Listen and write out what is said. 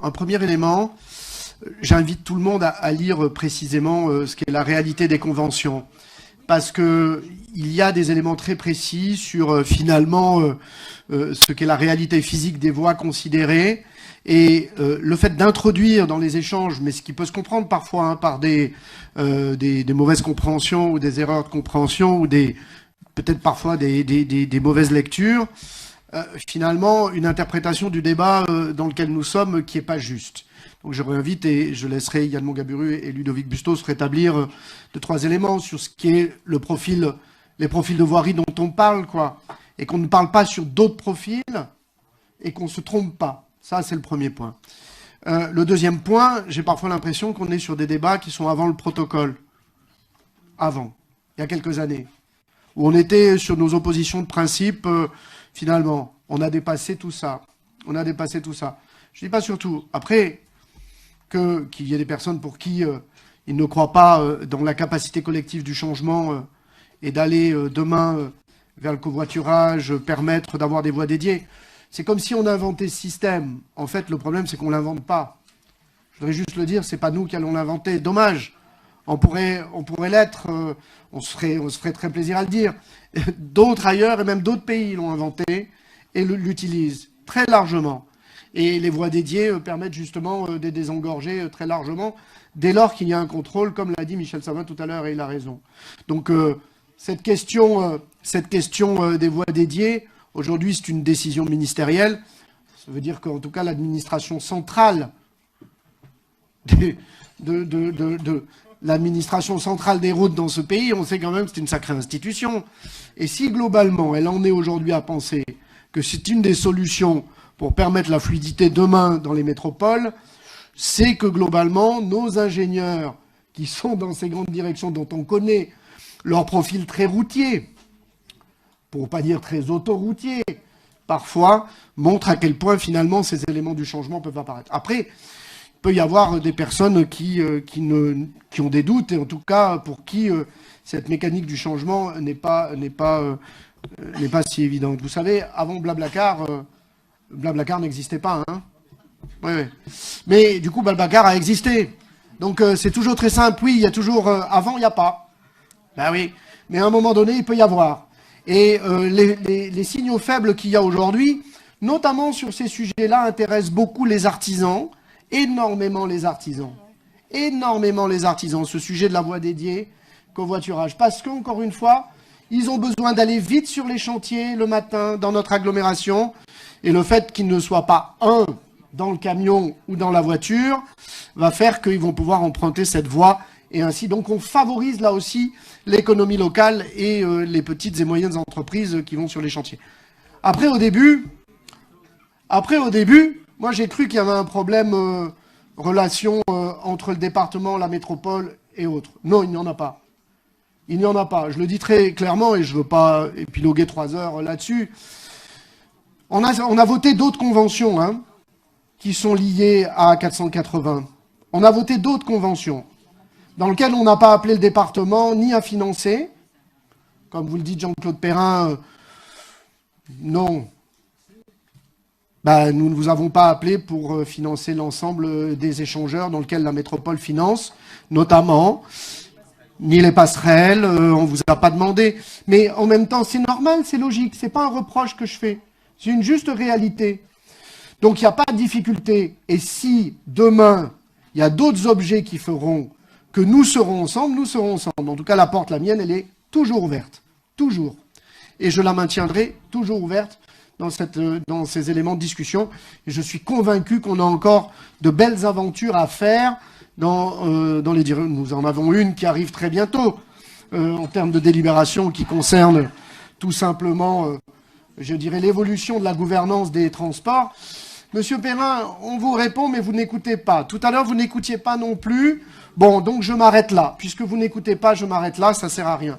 un premier élément, j'invite tout le monde à lire précisément ce qu'est la réalité des conventions. Parce que il y a des éléments très précis sur finalement ce qu'est la réalité physique des voies considérées. Et le fait d'introduire dans les échanges, mais ce qui peut se comprendre parfois hein, par des mauvaises compréhensions ou des erreurs de compréhension ou peut-être parfois des mauvaises lectures, finalement une interprétation du débat dans lequel nous sommes qui n'est pas juste. Donc je réinvite et je laisserai Yann Mongaburu et Ludovic Bustos rétablir 2-3 éléments sur ce qui est les profils de voirie dont on parle, quoi. Et qu'on ne parle pas sur d'autres profils et qu'on ne se trompe pas. Ça, c'est le premier point. Le deuxième point, j'ai parfois l'impression qu'on est sur des débats qui sont avant le protocole. Avant, il y a quelques années. Où on était sur nos oppositions de principe, finalement. On a dépassé tout ça. On a dépassé tout ça. Je ne dis pas surtout. Après, qu'il y ait des personnes pour qui ils ne croient pas dans la capacité collective du changement et d'aller demain vers le covoiturage, permettre d'avoir des voies dédiées. C'est comme si on inventait ce système. En fait, le problème, c'est qu'on ne l'invente pas. Je voudrais juste le dire, c'est pas nous qui allons l'inventer. Dommage. On pourrait l'être, on se ferait très plaisir à le dire. D'autres ailleurs, et même d'autres pays l'ont inventé et l'utilisent très largement. Et les voies dédiées permettent justement de désengorger très largement, dès lors qu'il y a un contrôle, comme l'a dit Michel Savin tout à l'heure, et il a raison. Donc cette question des voies dédiées, aujourd'hui c'est une décision ministérielle. Ça veut dire qu'en tout cas l'administration centrale l'administration centrale des routes dans ce pays, on sait quand même que c'est une sacrée institution. Et si globalement elle en est aujourd'hui à penser que c'est une des solutions pour permettre la fluidité demain dans les métropoles, c'est que globalement, nos ingénieurs qui sont dans ces grandes directions dont on connaît leur profil très routier, pour ne pas dire très autoroutier, parfois, montrent à quel point finalement ces éléments du changement peuvent apparaître. Après, il peut y avoir des personnes qui ont des doutes, et en tout cas pour qui cette mécanique du changement n'est pas si évidente. Vous savez, avant Blablacar, Blablacar n'existait pas, hein. Oui. Mais du coup, Blablacar a existé. Donc c'est toujours très simple. Oui, il y a toujours... avant, il n'y a pas. Ben oui. Mais à un moment donné, il peut y avoir. Et les signaux faibles qu'il y a aujourd'hui, notamment sur ces sujets-là, intéressent beaucoup les artisans. Énormément les artisans. Énormément les artisans. Ce sujet de la voie dédiée, covoiturage. Parce qu'encore une fois, ils ont besoin d'aller vite sur les chantiers le matin, dans notre agglomération. Et le fait qu'ils ne soient pas dans le camion ou dans la voiture va faire qu'ils vont pouvoir emprunter cette voie. Et ainsi, donc, on favorise là aussi l'économie locale et les petites et moyennes entreprises qui vont sur les chantiers. Après, au début, moi, j'ai cru qu'il y avait un problème relation entre le département, la métropole et autres. Non, il n'y en a pas. Il n'y en a pas. Je le dis très clairement et je ne veux pas épiloguer 3 heures là-dessus. On a voté d'autres conventions hein, qui sont liées à 480. On a voté d'autres conventions dans lesquelles on n'a pas appelé le département ni à financer. Comme vous le dites, Jean-Claude Perrin, non. Nous ne vous avons pas appelé pour financer l'ensemble des échangeurs dans lesquels la métropole finance, notamment, ni les passerelles, on ne vous a pas demandé. Mais en même temps, c'est normal, c'est logique, c'est pas un reproche que je fais. C'est une juste réalité. Donc il n'y a pas de difficulté. Et si demain, il y a d'autres objets qui feront que nous serons ensemble, nous serons ensemble. En tout cas, la porte, la mienne, elle est toujours ouverte. Toujours. Et je la maintiendrai toujours ouverte dans ces éléments de discussion. Et je suis convaincu qu'on a encore de belles aventures à faire dans les... Nous en avons une qui arrive très bientôt, en termes de délibération, qui concerne tout simplement... je dirais, l'évolution de la gouvernance des transports. Monsieur Perrin, on vous répond, mais vous n'écoutez pas. Tout à l'heure, vous n'écoutiez pas non plus. Bon, donc je m'arrête là. Puisque vous n'écoutez pas, je m'arrête là, ça ne sert à rien.